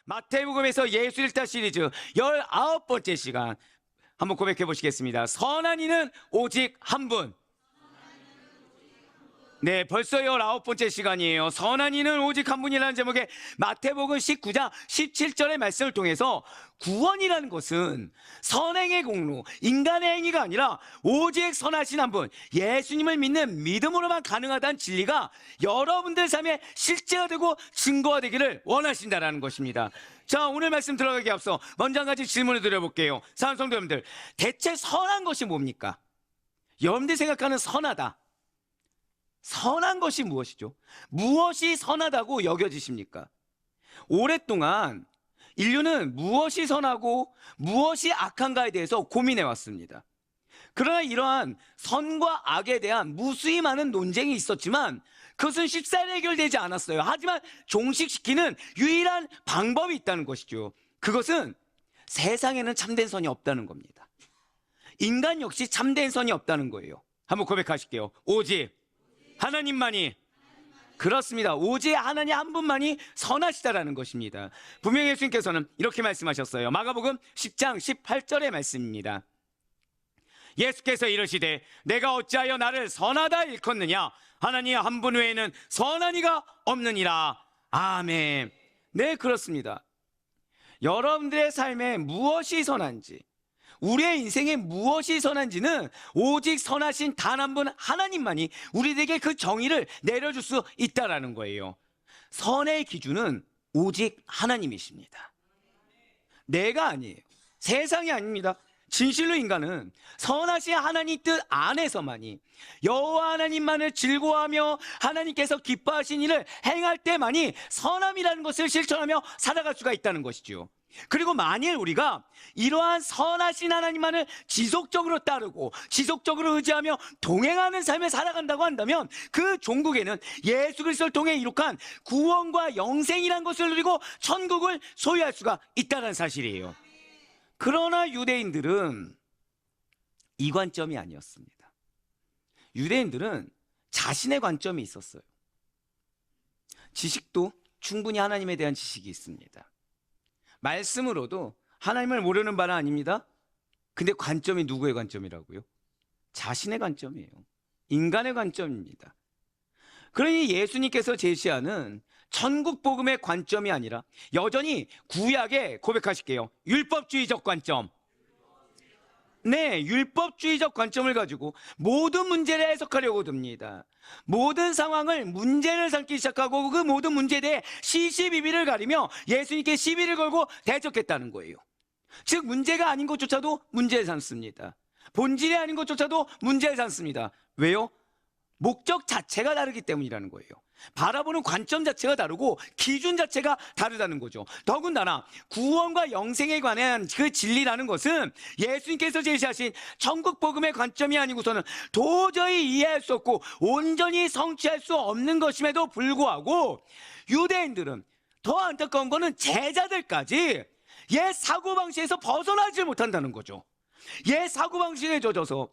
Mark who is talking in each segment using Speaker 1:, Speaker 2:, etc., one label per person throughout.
Speaker 1: 마태복음에서 예수 일타 시리즈 19번째 시간 한번 고백해 보시겠습니다. 선한 이는 오직 한 분. 네, 벌써 19번째 시간이에요. 선한 이는 오직 한 분이라는 제목의 마태복음 19장 17절의 말씀을 통해서 구원이라는 것은 선행의 공로, 인간의 행위가 아니라 오직 선하신 한 분, 예수님을 믿는 믿음으로만 가능하다는 진리가 여러분들 삶에 실제가 되고 증거가 되기를 원하신다는 것입니다. 자, 오늘 말씀 들어가기 앞서 먼저 한 가지 질문을 드려볼게요. 사랑하는 성도 여러분들, 대체 선한 것이 뭡니까? 여러분들이 생각하는 선하다, 선한 것이 무엇이죠? 무엇이 선하다고 여겨지십니까? 오랫동안 인류는 무엇이 선하고 무엇이 악한가에 대해서 고민해 왔습니다. 그러나 이러한 선과 악에 대한 무수히 많은 논쟁이 있었지만 그것은 쉽사리 해결되지 않았어요. 하지만 종식시키는 유일한 방법이 있다는 것이죠. 그것은 세상에는 참된 선이 없다는 겁니다. 인간 역시 참된 선이 없다는 거예요. 한번 고백하실게요. 오직 하나님만이, 그렇습니다. 오직 하나님 한 분만이 선하시다라는 것입니다. 분명히 예수님께서는 이렇게 말씀하셨어요. 마가복음 10장 18절의 말씀입니다. 예수께서 이르시되 내가 어찌하여 나를 선하다 일컫느냐? 하나님 한 분 외에는 선한 이가 없느니라. 아멘. 네, 그렇습니다. 여러분들의 삶에 무엇이 선한지, 우리의 인생에 무엇이 선한지는 오직 선하신 단 한 분 하나님만이 우리에게 그 정의를 내려줄 수 있다는 거예요. 선의 기준은 오직 하나님이십니다. 내가 아니에요. 세상이 아닙니다. 진실로 인간은 선하신 하나님 뜻 안에서만이, 여호와 하나님만을 즐거워하며 하나님께서 기뻐하신 일을 행할 때만이 선함이라는 것을 실천하며 살아갈 수가 있다는 것이죠. 그리고 만일 우리가 이러한 선하신 하나님만을 지속적으로 따르고 지속적으로 의지하며 동행하는 삶을 살아간다고 한다면 그 종국에는 예수 그리스도를 통해 이룩한 구원과 영생이라는 것을 누리고 천국을 소유할 수가 있다는 사실이에요. 그러나 유대인들은 이 관점이 아니었습니다. 유대인들은 자신의 관점이 있었어요. 지식도 충분히 하나님에 대한 지식이 있습니다. 말씀으로도 하나님을 모르는 바는 아닙니다. 근데 관점이 누구의 관점이라고요? 자신의 관점이에요. 인간의 관점입니다. 그러니 예수님께서 제시하는 천국 복음의 관점이 아니라 여전히 구약의, 고백하실게요, 율법주의적 관점, 네, 율법주의적 관점을 가지고 모든 문제를 해석하려고 듭니다. 모든 상황을 문제를 삼기 시작하고 그 모든 문제에 대해 시시비비를 가리며 예수님께 시비를 걸고 대적했다는 거예요. 즉 문제가 아닌 것조차도 문제를 삼습니다. 본질이 아닌 것조차도 문제를 삼습니다. 왜요? 목적 자체가 다르기 때문이라는 거예요. 바라보는 관점 자체가 다르고 기준 자체가 다르다는 거죠. 더군다나 구원과 영생에 관한 그 진리라는 것은 예수님께서 제시하신 천국 복음의 관점이 아니고서는 도저히 이해할 수 없고 온전히 성취할 수 없는 것임에도 불구하고 유대인들은, 더 안타까운 거는 제자들까지 옛 사고방식에서 벗어나지 못한다는 거죠. 옛 사고방식에 젖어서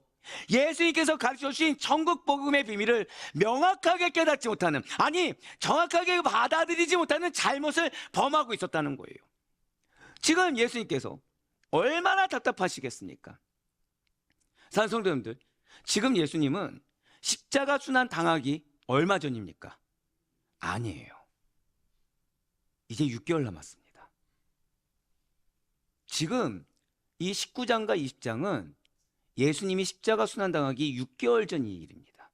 Speaker 1: 예수님께서 가르쳐주신 천국 복음의 비밀을 명확하게 깨닫지 못하는, 아니 정확하게 받아들이지 못하는 잘못을 범하고 있었다는 거예요. 지금 예수님께서 얼마나 답답하시겠습니까? 사랑하는 성도 여러분들, 지금 예수님은 십자가 순환 당하기 얼마 전입니까? 아니에요. 이제 6개월 남았습니다. 지금 이 19장과 20장은 예수님이 십자가 순환당하기 6개월 전 일입니다.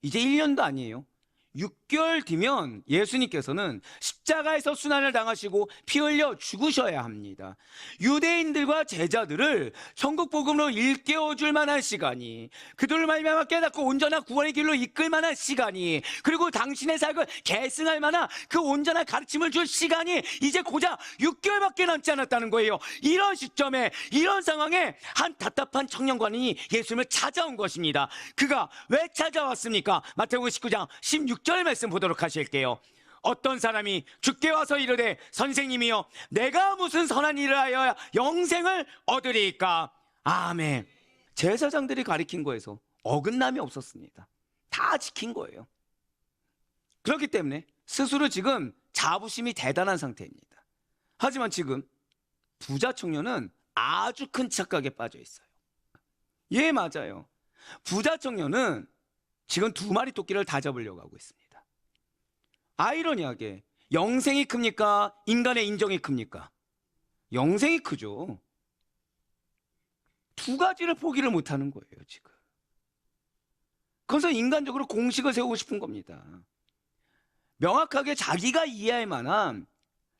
Speaker 1: 이제 1년도 아니에요. 6개월 뒤면 예수님께서는 십자가 십자가에서 순환을 당하시고 피 흘려 죽으셔야 합니다. 유대인들과 제자들을 천국 복음으로 일깨워 줄 만한 시간이, 그들을 말미암아 깨닫고 온전한 구원의 길로 이끌 만한 시간이, 그리고 당신의 삶을 계승할 만한 그 온전한 가르침을 줄 시간이 이제 고작 6개월밖에 남지 않았다는 거예요. 이런 시점에, 이런 상황에 한 답답한 청년관이 예수님을 찾아온 것입니다. 그가 왜 찾아왔습니까? 마태복음 19장 16절 말씀 보도록 하실게요. 어떤 사람이 주께 와서 이르되 선생님이여 내가 무슨 선한 일을 하여 영생을 얻으리이까? 아멘. 제사장들이 가리킨 거에서 어긋남이 없었습니다. 다 지킨 거예요. 그렇기 때문에 스스로 지금 자부심이 대단한 상태입니다. 하지만 지금 부자 청년은 아주 큰 착각에 빠져 있어요. 예, 맞아요. 부자 청년은 지금 2마리 토끼를 다 잡으려고 하고 있습니다. 아이러니하게 영생이 큽니까? 인간의 인정이 큽니까? 영생이 크죠. 2가지를 포기를 못하는 거예요, 지금. 그래서 인간적으로 공식을 세우고 싶은 겁니다. 명확하게 자기가 이해할 만한,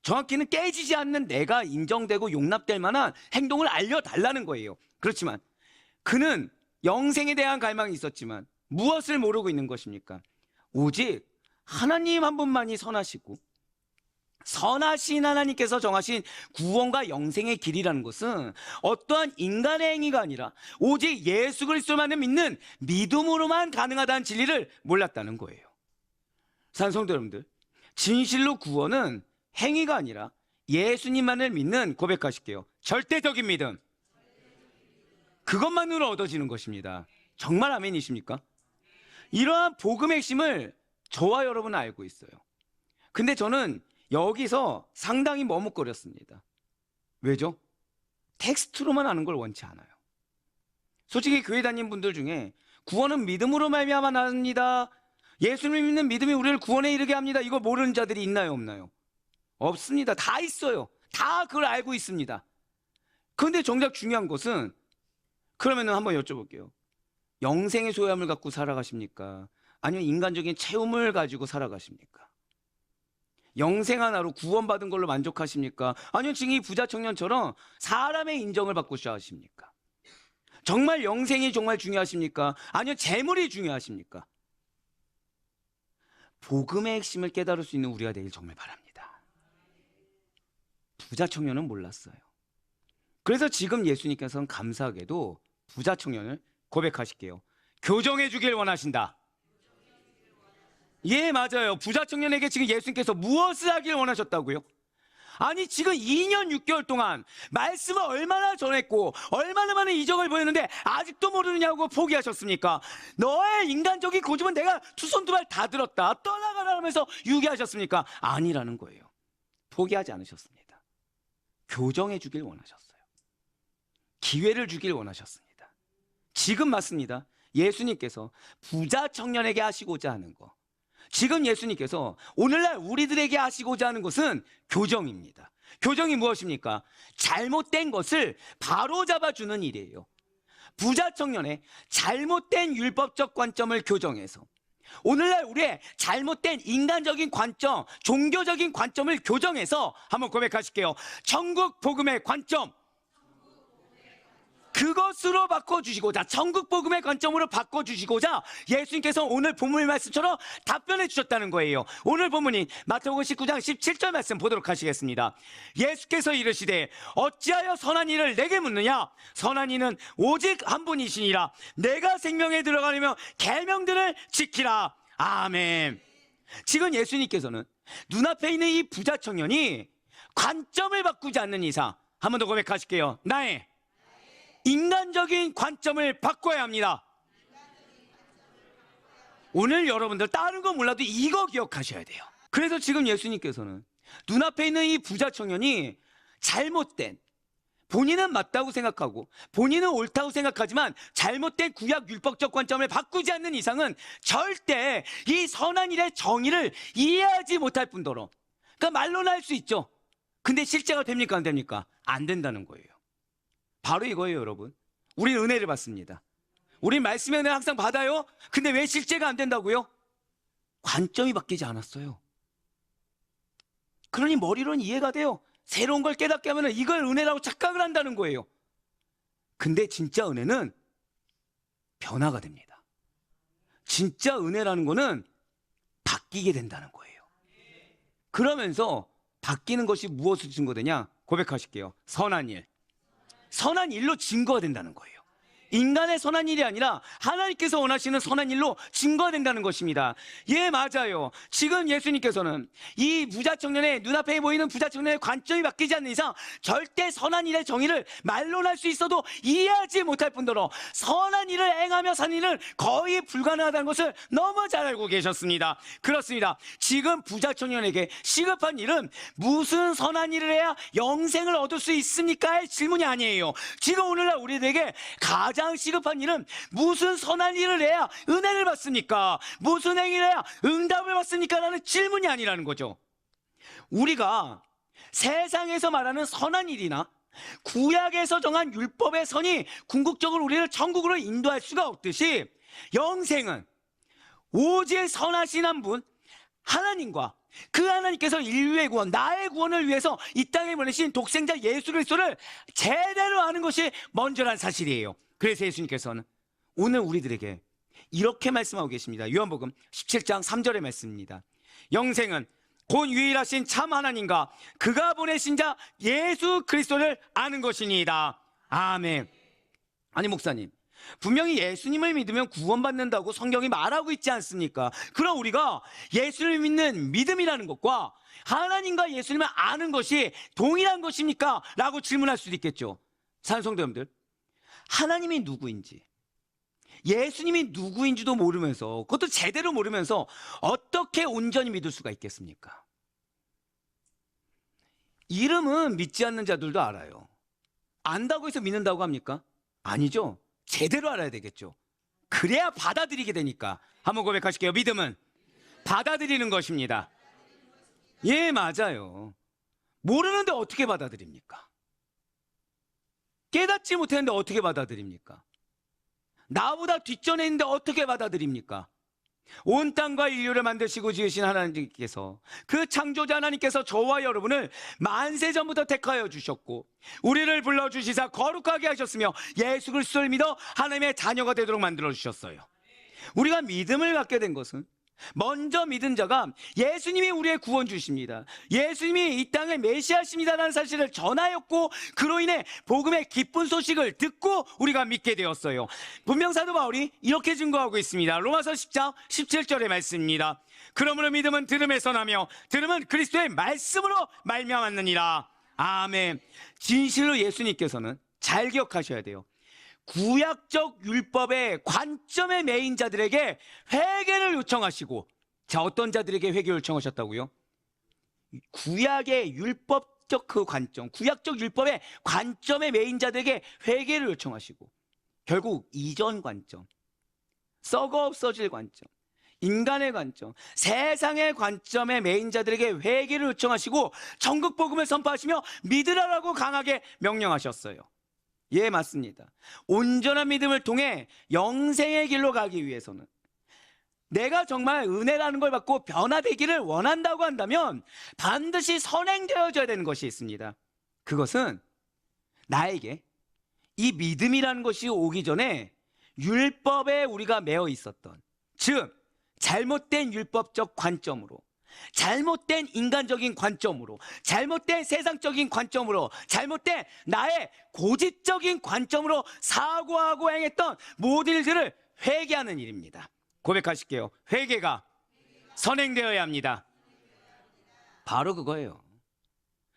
Speaker 1: 정확히는 깨지지 않는 내가 인정되고 용납될 만한 행동을 알려달라는 거예요. 그렇지만 그는 영생에 대한 갈망이 있었지만 무엇을 모르고 있는 것입니까? 오직 하나님 한 분만이 선하시고 선하신 하나님께서 정하신 구원과 영생의 길이라는 것은 어떠한 인간의 행위가 아니라 오직 예수 그리스도만을 믿는 믿음으로만 가능하다는 진리를 몰랐다는 거예요. 산성도 여러분들, 진실로 구원은 행위가 아니라 예수님만을 믿는, 고백하실게요, 절대적인 믿음, 그것만으로 얻어지는 것입니다. 정말 아멘이십니까? 이러한 복음의 핵심을 저와 여러분은 알고 있어요. 근데 저는 여기서 상당히 머뭇거렸습니다. 왜죠? 텍스트로만 아는 걸 원치 않아요. 솔직히 교회 다니는 분들 중에 구원은 믿음으로 말미암아 납니다, 예수님을 믿는 믿음이 우리를 구원에 이르게 합니다, 이거 모르는 자들이 있나요, 없나요? 없습니다. 다 있어요. 다 그걸 알고 있습니다. 그런데 정작 중요한 것은, 그러면 한번 여쭤볼게요. 영생의 소유함을 갖고 살아가십니까? 아니면 인간적인 체험을 가지고 살아가십니까? 영생 하나로 구원받은 걸로 만족하십니까? 아니면 지금 이 부자 청년처럼 사람의 인정을 받고 싶으십니까? 정말 영생이 정말 중요하십니까? 아니면 재물이 중요하십니까? 복음의 핵심을 깨달을 수 있는 우리가 되길 정말 바랍니다. 부자 청년은 몰랐어요. 그래서 지금 예수님께서는 감사하게도 부자 청년을, 고백하실게요, 교정해 주길 원하신다. 예, 맞아요. 부자 청년에게 지금 예수님께서 무엇을 하길 원하셨다고요? 아니, 지금 2년 6개월 동안 말씀을 얼마나 전했고 얼마나 많은 이적을 보였는데 아직도 모르느냐고 포기하셨습니까? 너의 인간적인 고집은 내가 두 손 두 발 다 들었다, 떠나가라 하면서 유기하셨습니까? 아니라는 거예요. 포기하지 않으셨습니다. 교정해 주길 원하셨어요. 기회를 주길 원하셨습니다. 지금 맞습니다. 예수님께서 부자 청년에게 하시고자 하는 거, 지금 예수님께서 오늘날 우리들에게 하시고자 하는 것은 교정입니다. 교정이 무엇입니까? 잘못된 것을 바로잡아주는 일이에요. 부자 청년의 잘못된 율법적 관점을 교정해서 오늘날 우리의 잘못된 인간적인 관점, 종교적인 관점을 교정해서, 한번 고백하실게요, 천국 복음의 관점, 그것으로 바꿔주시고자, 천국 복음의 관점으로 바꿔주시고자 예수님께서 오늘 본문 말씀처럼 답변해 주셨다는 거예요. 오늘 본문인 마태복음 19장 17절 말씀 보도록 하시겠습니다. 예수께서 이르시되 어찌하여 선한 일을 내게 묻느냐? 선한 이는 오직 한 분이시니라. 내가 생명에 들어가려면 계명들을 지키라. 아멘. 지금 예수님께서는 눈앞에 있는 이 부자 청년이 관점을 바꾸지 않는 이상, 한 번 더 고백하실게요, 나의 인간적인 관점을 바꿔야 합니다. 오늘 여러분들 다른 거 몰라도 이거 기억하셔야 돼요. 그래서 지금 예수님께서는 눈앞에 있는 이 부자 청년이 잘못된, 본인은 맞다고 생각하고 본인은 옳다고 생각하지만 잘못된 구약 율법적 관점을 바꾸지 않는 이상은 절대 이 선한 일의 정의를 이해하지 못할 뿐더러, 그러니까 말로는 할 수 있죠. 근데 실제가 됩니까, 안 됩니까? 안 된다는 거예요. 바로 이거예요, 여러분. 우리는 은혜를 받습니다. 우리 말씀의 은혜를 항상 받아요. 근데 왜 실제가 안 된다고요? 관점이 바뀌지 않았어요. 그러니 머리로는 이해가 돼요. 새로운 걸 깨닫게 하면 이걸 은혜라고 착각을 한다는 거예요. 근데 진짜 은혜는 변화가 됩니다. 진짜 은혜라는 거는 바뀌게 된다는 거예요. 그러면서 바뀌는 것이 무엇으로 증거되냐? 고백하실게요. 선한 일. 선한 일로 증거가 된다는 거예요. 인간의 선한 일이 아니라 하나님께서 원하시는 선한 일로 증거가 된다는 것입니다. 예, 맞아요. 지금 예수님께서는 이 부자 청년의 눈앞에 보이는 부자 청년의 관점이 바뀌지 않는 이상 절대 선한 일의 정의를 말로는 할 수 있어도 이해하지 못할 뿐더러 선한 일을 행하며 사는 일은 거의 불가능하다는 것을 너무 잘 알고 계셨습니다. 그렇습니다. 지금 부자 청년에게 시급한 일은 무슨 선한 일을 해야 영생을 얻을 수 있습니까?의 질문이 아니에요. 지금 오늘날 우리들에게 가장 시급한 일은 무슨 선한 일을 해야 은혜를 받습니까? 무슨 행위를 해야 응답을 받습니까? 라는 질문이 아니라는 거죠. 우리가 세상에서 말하는 선한 일이나 구약에서 정한 율법의 선이 궁극적으로 우리를 천국으로 인도할 수가 없듯이 영생은 오직 선하신 한 분 하나님과 그 하나님께서 인류의 구원, 나의 구원을 위해서 이 땅에 보내신 독생자 예수 그리스도를 제대로 아는 것이 먼저란 사실이에요. 그래서 예수님께서는 오늘 우리들에게 이렇게 말씀하고 계십니다. 요한복음 17장 3절의 말씀입니다. 영생은 곧 유일하신 참 하나님과 그가 보내신 자 예수 그리스도를 아는 것이니이다. 아멘. 아니 목사님, 분명히 예수님을 믿으면 구원받는다고 성경이 말하고 있지 않습니까? 그럼 우리가 예수를 믿는 믿음이라는 것과 하나님과 예수님을 아는 것이 동일한 것입니까? 라고 질문할 수도 있겠죠. 사랑하는 성도 여러분들, 하나님이 누구인지 예수님이 누구인지도 모르면서, 그것도 제대로 모르면서 어떻게 온전히 믿을 수가 있겠습니까? 이름은 믿지 않는 자들도 알아요. 안다고 해서 믿는다고 합니까? 아니죠. 제대로 알아야 되겠죠. 그래야 받아들이게 되니까. 한번 고백하실게요. 믿음은 받아들이는 것입니다. 예, 맞아요. 모르는데 어떻게 받아들입니까? 깨닫지 못했는데 어떻게 받아들입니까? 나보다 뒷전에 있는데 어떻게 받아들입니까? 온 땅과 인류를 만드시고 지으신 하나님께서, 그 창조자 하나님께서 저와 여러분을 만세 전부터 택하여 주셨고 우리를 불러주시사 거룩하게 하셨으며 예수 그리스도를 믿어 하나님의 자녀가 되도록 만들어 주셨어요. 우리가 믿음을 갖게 된 것은 먼저 믿은 자가 예수님이 우리의 구원주십니다, 예수님이 이 땅의 메시아십니다라는 사실을 전하였고 그로 인해 복음의 기쁜 소식을 듣고 우리가 믿게 되었어요. 분명 사도 바울이 이렇게 증거하고 있습니다. 로마서 10장 17절의 말씀입니다. 그러므로 믿음은 들음에서 나며 들음은 그리스도의 말씀으로 말미암았느니라. 아멘. 진실로 예수님께서는 잘 기억하셔야 돼요. 구약적 율법의 관점의 메인 자들에게 회개를 요청하시고, 자, 어떤 자들에게 회개를 요청하셨다고요? 구약의 율법적 그 관점, 구약적 율법의 관점의 메인 자들에게 회개를 요청하시고, 결국 이전 관점, 썩어 없어질 관점, 인간의 관점, 세상의 관점의 메인 자들에게 회개를 요청하시고 천국 복음을 선포하시며 믿으라라고 강하게 명령하셨어요. 예, 맞습니다. 온전한 믿음을 통해 영생의 길로 가기 위해서는, 내가 정말 은혜라는 걸 받고 변화되기를 원한다고 한다면 반드시 선행되어져야 되는 것이 있습니다. 그것은 나에게 이 믿음이라는 것이 오기 전에 율법에 우리가 매여 있었던, 즉 잘못된 율법적 관점으로, 잘못된 인간적인 관점으로, 잘못된 세상적인 관점으로, 잘못된 나의 고집적인 관점으로 사고하고 행했던 모든 일들을 회개하는 일입니다. 고백하실게요. 회개가 선행되어야 합니다. 바로 그거예요.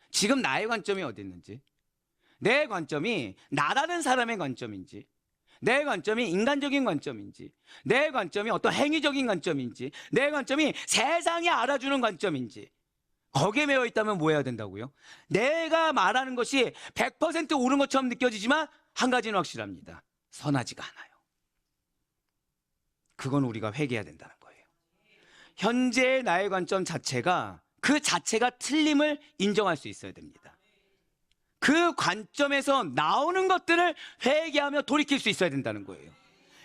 Speaker 1: 지금 나의 관점이 어디 있는지, 내 관점이 나라는 사람의 관점인지, 내 관점이 인간적인 관점인지, 내 관점이 어떤 행위적인 관점인지, 내 관점이 세상이 알아주는 관점인지, 거기에 매여 있다면 뭐 해야 된다고요? 내가 말하는 것이 100% 옳은 것처럼 느껴지지만 한 가지는 확실합니다. 선하지가 않아요. 그건 우리가 회개해야 된다는 거예요. 현재의 나의 관점 자체가, 그 자체가 틀림을 인정할 수 있어야 됩니다. 그 관점에서 나오는 것들을 회개하며 돌이킬 수 있어야 된다는 거예요.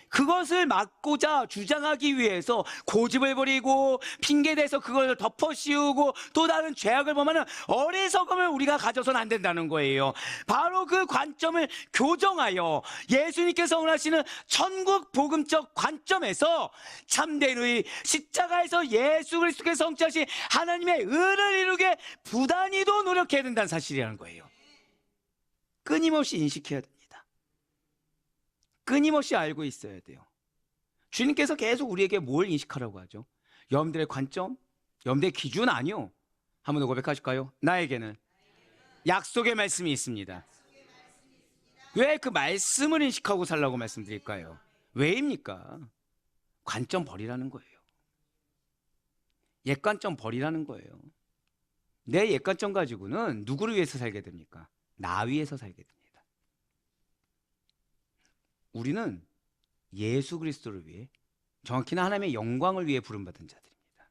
Speaker 1: 그것을 막고자 주장하기 위해서 고집을 부리고 핑계대서 그걸 덮어 씌우고 또 다른 죄악을 범하는 어리석음을 우리가 가져서는 안 된다는 거예요. 바로 그 관점을 교정하여 예수님께서 원하시는 천국 복음적 관점에서 참된 의, 십자가에서 예수 그리스도께서 성취하신 하나님의 의를 이루게 부단히도 노력해야 된다는 사실이라는 거예요. 끊임없이 인식해야 됩니다. 끊임없이 알고 있어야 돼요. 주님께서 계속 우리에게 뭘 인식하라고 하죠? 여러분들의 관점? 여러분들의 기준 아니요. 한 번 더 고백하실까요? 나에게는 약속의 말씀이 있습니다. 왜 그 말씀을 인식하고 살라고 말씀드릴까요? 왜입니까? 관점 버리라는 거예요. 옛 관점 버리라는 거예요. 내 옛 관점 가지고는 누구를 위해서 살게 됩니까? 나 위해서 살게 됩니다. 우리는 예수 그리스도를 위해, 정확히는 하나님의 영광을 위해 부름받은 자들입니다.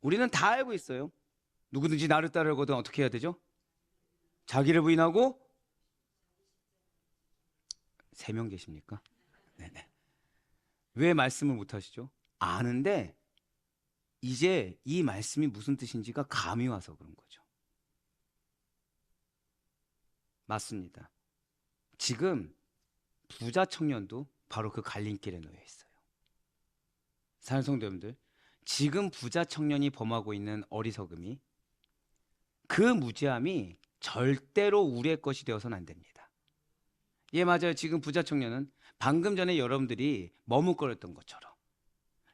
Speaker 1: 우리는 다 알고 있어요. 누구든지 나를 따르거든 어떻게 해야 되죠? 자기를 부인하고, 3명 계십니까? 네네. 왜 말씀을 못 하시죠? 아는데 이제 이 말씀이 무슨 뜻인지가 감이 와서 그런 거죠. 맞습니다. 지금 부자 청년도 바로 그 갈림길에 놓여 있어요. 사랑하는 성도 여러분들, 지금 부자 청년이 범하고 있는 어리석음이, 그 무지함이 절대로 우리의 것이 되어서는 안 됩니다. 예, 맞아요. 지금 부자 청년은 방금 전에 여러분들이 머뭇거렸던 것처럼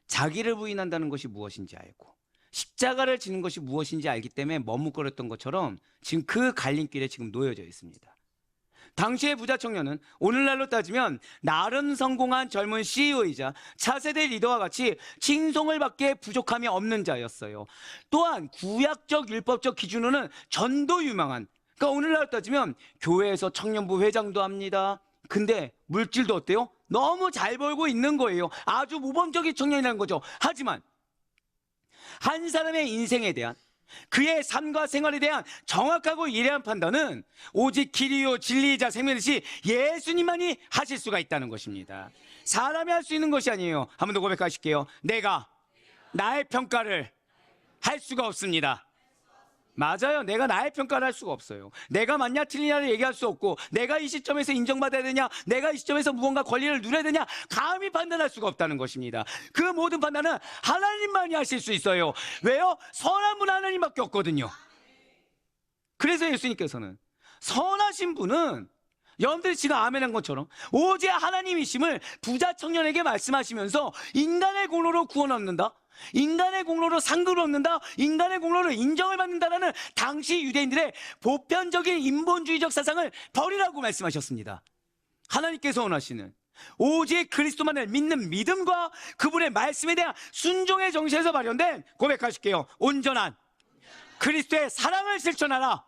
Speaker 1: 자기를 부인한다는 것이 무엇인지 알고 십자가를 지는 것이 무엇인지 알기 때문에 머뭇거렸던 것처럼 지금 그 갈림길에 지금 놓여져 있습니다. 당시의 부자 청년은 오늘날로 따지면 나름 성공한 젊은 CEO이자 차세대 리더와 같이 칭송을 받기에 부족함이 없는 자였어요. 또한 구약적 율법적 기준으로는 전도 유망한, 그러니까 오늘날로 따지면 교회에서 청년부 회장도 합니다. 근데 물질도 어때요? 너무 잘 벌고 있는 거예요. 아주 모범적인 청년이라는 거죠. 하지만 한 사람의 인생에 대한, 그의 삶과 생활에 대한 정확하고 예리한 판단은 오직 길이요 진리이자 생명이시 예수님만이 하실 수가 있다는 것입니다. 사람이 할 수 있는 것이 아니에요. 한 번 더 고백하실게요. 내가 나의 평가를 할 수가 없습니다. 맞아요. 내가 나의 평가를 할 수가 없어요. 내가 맞냐 틀리냐를 얘기할 수 없고, 내가 이 시점에서 인정받아야 되냐, 내가 이 시점에서 무언가 권리를 누려야 되냐, 감히 판단할 수가 없다는 것입니다. 그 모든 판단은 하나님만이 하실 수 있어요. 왜요? 선한 분 하나님밖에 없거든요. 그래서 예수님께서는 선하신 분은, 여러분들이 지금 아멘한 것처럼 오직 하나님이심을 부자 청년에게 말씀하시면서 인간의 공로로 구원 얻는다, 인간의 공로로 상급을 얻는다, 인간의 공로로 인정을 받는다라는 당시 유대인들의 보편적인 인본주의적 사상을 버리라고 말씀하셨습니다. 하나님께서 원하시는 오직 그리스도만을 믿는 믿음과 그분의 말씀에 대한 순종의 정신에서 발현된, 고백하실게요, 온전한 그리스도의 사랑을 실천하라.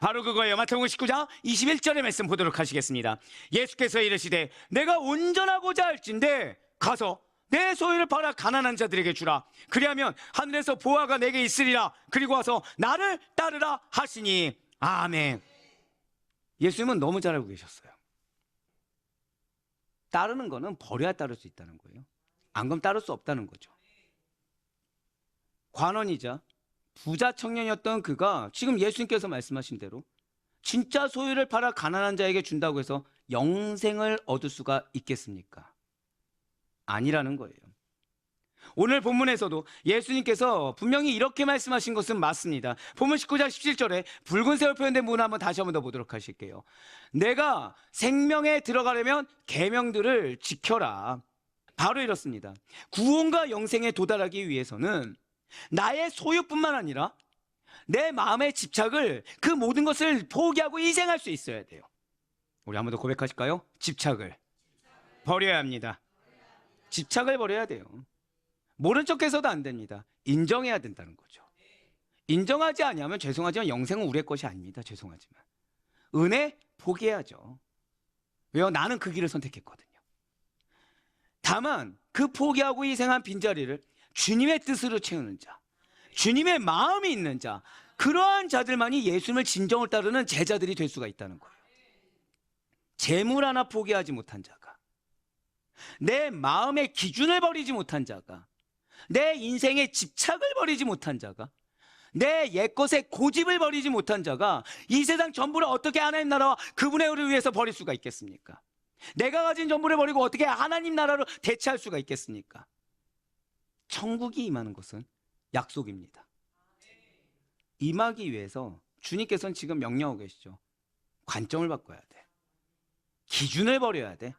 Speaker 1: 바로 그거예요. 마태복음 19장 21절의 말씀 보도록 하시겠습니다. 예수께서 이르시되 내가 온전하고자 할진대 가서 내 소유를 팔아 가난한 자들에게 주라. 그리하면 하늘에서 보화가 내게 있으리라. 그리고 와서 나를 따르라 하시니. 아멘. 예수님은 너무 잘 알고 계셨어요. 따르는 거는 버려야 따를 수 있다는 거예요. 안 그럼 따를 수 없다는 거죠. 관원이자 부자 청년이었던 그가 지금 예수님께서 말씀하신 대로 진짜 소유를 팔아 가난한 자에게 준다고 해서 영생을 얻을 수가 있겠습니까? 아니라는 거예요. 오늘 본문에서도 예수님께서 분명히 이렇게 말씀하신 것은 맞습니다. 본문 19장 17절에 붉은색으로 표현된 부분 한번 다시 한번 더 보도록 하실게요. 내가 생명에 들어가려면 계명들을 지켜라. 바로 이렇습니다. 구원과 영생에 도달하기 위해서는 나의 소유뿐만 아니라 내 마음의 집착을, 그 모든 것을 포기하고 희생할 수 있어야 돼요. 우리 한번 더 고백하실까요? 집착을 버려야 합니다. 집착을 버려야 돼요. 모른 척해서도 안 됩니다. 인정해야 된다는 거죠. 인정하지 아니하면 죄송하지만 영생은 우리의 것이 아닙니다. 죄송하지만 은혜 포기해야죠. 왜요? 나는 그 길을 선택했거든요. 다만 그 포기하고 희생한 빈자리를 주님의 뜻으로 채우는 자, 주님의 마음이 있는 자, 그러한 자들만이 예수님을 진정을 따르는 제자들이 될 수가 있다는 거예요. 재물 하나 포기하지 못한 자가, 내 마음의 기준을 버리지 못한 자가, 내 인생의 집착을 버리지 못한 자가, 내 옛것의 고집을 버리지 못한 자가 이 세상 전부를 어떻게 하나님 나라와 그분의 의를 위해서 버릴 수가 있겠습니까? 내가 가진 전부를 버리고 어떻게 하나님 나라로 대체할 수가 있겠습니까? 천국이 임하는 것은 약속입니다. 임하기 위해서 주님께서는 지금 명령하고 계시죠. 관점을 바꿔야 돼. 기준을 버려야 돼.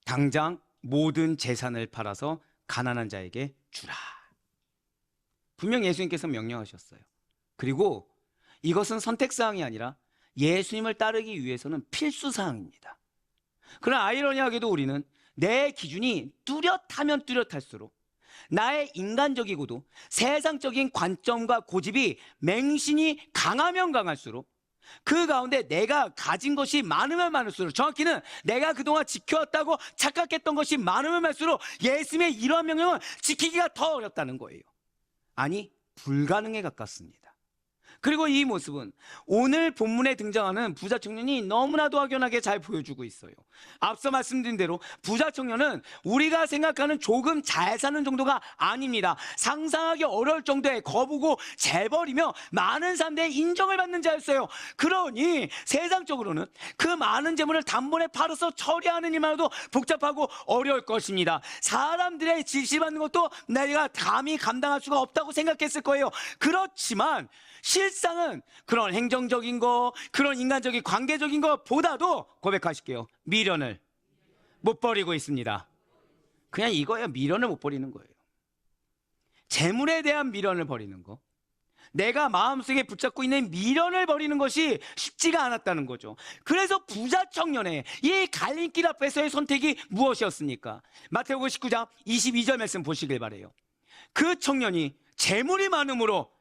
Speaker 1: 당장 모든 재산을 팔아서 가난한 자에게 주라. 분명 예수님께서 명령하셨어요. 그리고 이것은 선택사항이 아니라 예수님을 따르기 위해서는 필수사항입니다. 그러나 아이러니하게도 우리는 내 기준이 뚜렷하면 뚜렷할수록 나의 인간적이고도 세상적인 관점과 고집이 맹신이 강하면 강할수록 그 가운데 내가 가진 것이 많으면 많을수록, 정확히는 내가 그동안 지켜왔다고 착각했던 것이 많으면 많을수록 예수님의 이러한 명령은 지키기가 더 어렵다는 거예요. 아니, 불가능에 가깝습니다. 그리고 이 모습은 오늘 본문에 등장하는 부자 청년이 너무나도 확연하게 잘 보여주고 있어요. 앞서 말씀드린 대로 부자 청년은 우리가 생각하는 조금 잘 사는 정도가 아닙니다. 상상하기 어려울 정도의 거부고 재벌이며 많은 사람들의 인정을 받는 자였어요. 그러니 세상적으로는 그 많은 재물을 단번에 팔아서 처리하는 일만으로도 복잡하고 어려울 것입니다. 사람들의 질시받는 것도 내가 감히 감당할 수가 없다고 생각했을 거예요. 그렇지만 실상은 그런 행정적인 거, 그런 인간적인 관계적인 것보다도 고백하실게요. 미련을 못 버리고 있습니다. 그냥 이거예요. 미련을 못 버리는 거예요. 재물에 대한 미련을 버리는 거, 내가 마음속에 붙잡고 있는 미련을 버리는 것이 쉽지가 않았다는 거죠. 그래서 부자 청년의 이 갈림길 앞에서의 선택이 무엇이었습니까? 마태복음 19장 22절 말씀 보시길 바라요. 그 청년이 재물이 많음으로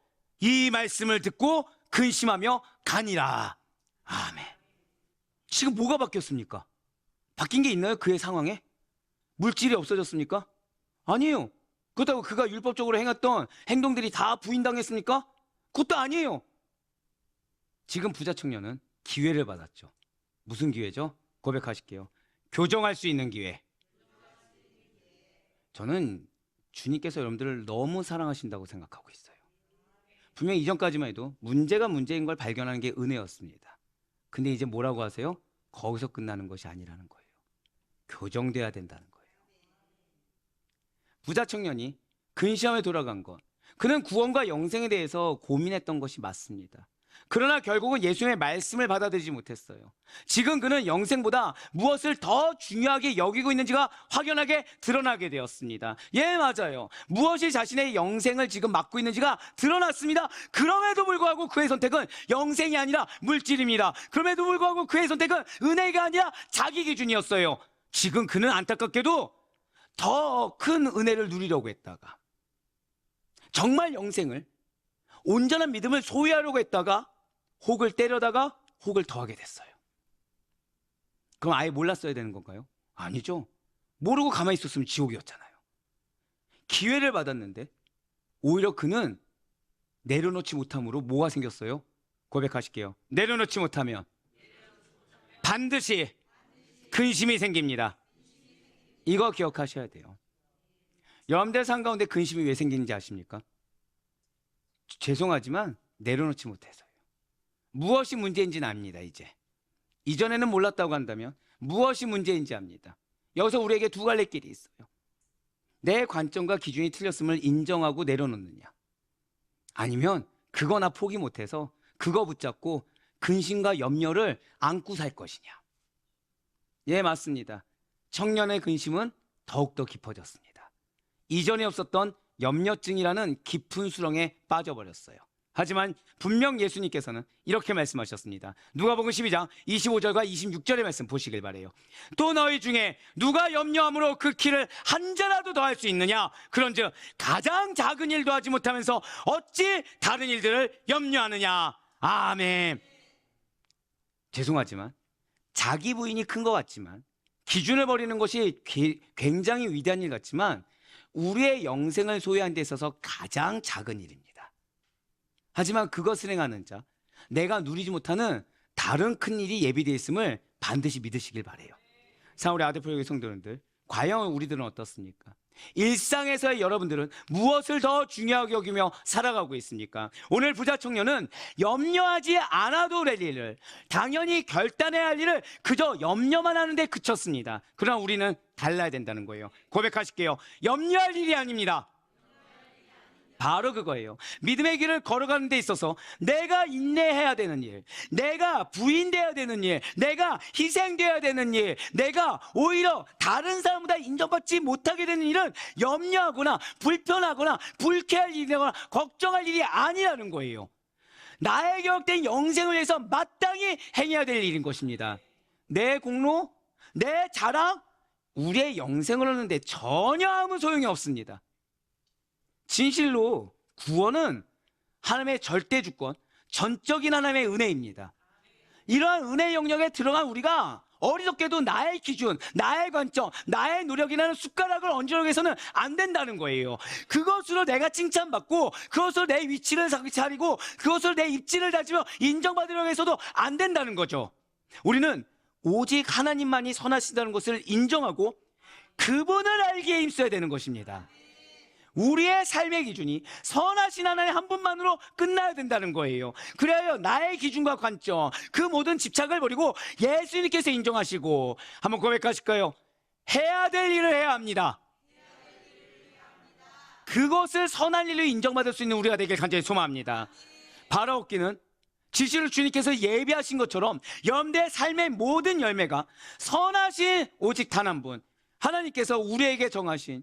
Speaker 1: 이 말씀을 듣고 근심하며 가니라. 아멘. 지금 뭐가 바뀌었습니까? 바뀐 게 있나요? 그의 상황에? 물질이 없어졌습니까? 아니에요. 그렇다고 그가 율법적으로 행했던 행동들이 다 부인당했습니까? 그것도 아니에요. 지금 부자 청년은 기회를 받았죠. 무슨 기회죠? 고백하실게요. 교정할 수 있는 기회. 저는 주님께서 여러분들을 너무 사랑하신다고 생각하고 있어요. 분명히 이전까지만 해도 문제가 문제인 걸 발견하는 게 은혜였습니다. 근데 이제 뭐라고 하세요? 거기서 끝나는 것이 아니라는 거예요. 교정돼야 된다는 거예요. 부자 청년이 근시암에 돌아간 것, 그는 구원과 영생에 대해서 고민했던 것이 맞습니다. 그러나 결국은 예수님의 말씀을 받아들이지 못했어요. 지금 그는 영생보다 무엇을 더 중요하게 여기고 있는지가 확연하게 드러나게 되었습니다. 예, 맞아요. 무엇이 자신의 영생을 지금 막고 있는지가 드러났습니다. 그럼에도 불구하고 그의 선택은 영생이 아니라 물질입니다. 그럼에도 불구하고 그의 선택은 은혜가 아니라 자기 기준이었어요. 지금 그는 안타깝게도 더 큰 은혜를 누리려고 했다가, 정말 영생을, 온전한 믿음을 소유하려고 했다가 혹을 때려다가 혹을 더하게 됐어요. 그럼 아예 몰랐어야 되는 건가요? 아니죠. 모르고 가만히 있었으면 지옥이었잖아요. 기회를 받았는데 오히려 그는 내려놓지 못함으로 뭐가 생겼어요? 고백하실게요. 내려놓지 못하면 반드시 근심이 생깁니다. 이거 기억하셔야 돼요. 여러분들 삶 가운데 근심이 왜 생기는지 아십니까? 죄송하지만 내려놓지 못해서요. 무엇이 문제인지는 압니다. 이전에는 몰랐다고 한다면 무엇이 문제인지 압니다. 여기서 우리에게 두 갈래 길이 있어요. 내 관점과 기준이 틀렸음을 인정하고 내려놓느냐, 아니면 그거나 포기 못해서 그거 붙잡고 근심과 염려를 안고 살 것이냐. 예, 맞습니다. 청년의 근심은 더욱더 깊어졌습니다. 이전에 없었던 염려증이라는 깊은 수렁에 빠져버렸어요. 하지만 분명 예수님께서는 이렇게 말씀하셨습니다. 누가복음 12장 25절과 26절의 말씀 보시길 바라요. 또 너희 중에 누가 염려함으로 그 키를 한 자라도 더할 수 있느냐? 그런즉 가장 작은 일도 하지 못하면서 어찌 다른 일들을 염려하느냐? 아멘. 죄송하지만 자기 부인이 큰 것 같지만, 기준을 버리는 것이 굉장히 위대한 일 같지만 우리의 영생을 소유하는 데 있어서 가장 작은 일입니다. 하지만 그것을 행하는 자, 내가 누리지 못하는 다른 큰 일이 예비되어 있음을 반드시 믿으시길 바래요. 우리 아들표의 성도님들, 과연 우리들은 어떻습니까? 일상에서의 여러분들은 무엇을 더 중요하게 여기며 살아가고 있습니까? 오늘 부자 청년은 염려하지 않아도 될 일을, 당연히 결단해야 할 일을 그저 염려만 하는데 그쳤습니다. 그러나 우리는 달라야 된다는 거예요. 고백하실게요. 염려할 일이 아닙니다. 바로 그거예요. 믿음의 길을 걸어가는 데 있어서 내가 인내해야 되는 일, 내가 부인돼야 되는 일, 내가 희생돼야 되는 일, 내가 오히려 다른 사람보다 인정받지 못하게 되는 일은 염려하거나 불편하거나 불쾌할 일이거나 걱정할 일이 아니라는 거예요. 나의 계획된 영생을 위해서 마땅히 행해야 될 일인 것입니다. 내 공로, 내 자랑, 우리의 영생을 얻는데 전혀 아무 소용이 없습니다. 진실로 구원은 하나님의 절대 주권, 전적인 하나님의 은혜입니다. 이러한 은혜 영역에 들어간 우리가 어리석게도 나의 기준, 나의 관점, 나의 노력이라는 숟가락을 얹으려고 해서는 안 된다는 거예요. 그것으로 내가 칭찬받고, 그것으로 내 위치를 차리고, 그것으로 내 입지를 다지며 인정받으려고 해서도 안 된다는 거죠. 우리는 오직 하나님만이 선하시다는 것을 인정하고 그분을 알기에 힘써야 되는 것입니다. 우리의 삶의 기준이 선하신 하나님 한 분만으로 끝나야 된다는 거예요. 그래야 나의 기준과 관점, 그 모든 집착을 버리고 예수님께서 인정하시고, 한번 고백하실까요? 해야 될 일을 해야 합니다. 그것을 선한 일로 인정받을 수 있는 우리가 되길 간절히 소망합니다. 바라옵기는 지시를 주님께서 예비하신 것처럼 염대의 삶의 모든 열매가 선하신 오직 단 한 분, 하나님께서 우리에게 정하신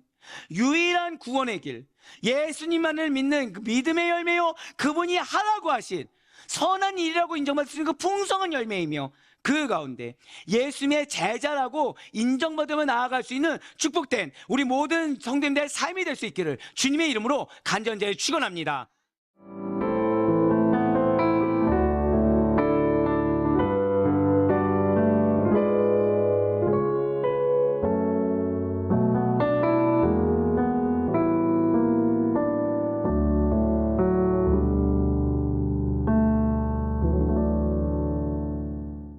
Speaker 1: 유일한 구원의 길, 예수님만을 믿는 그 믿음의 열매요, 그분이 하라고 하신 선한 일이라고 인정받을 수 있는 그 풍성한 열매이며, 그 가운데 예수님의 제자라고 인정받으며 나아갈 수 있는 축복된 우리 모든 성도님들의 삶이 될 수 있기를 주님의 이름으로 간절히 축원합니다.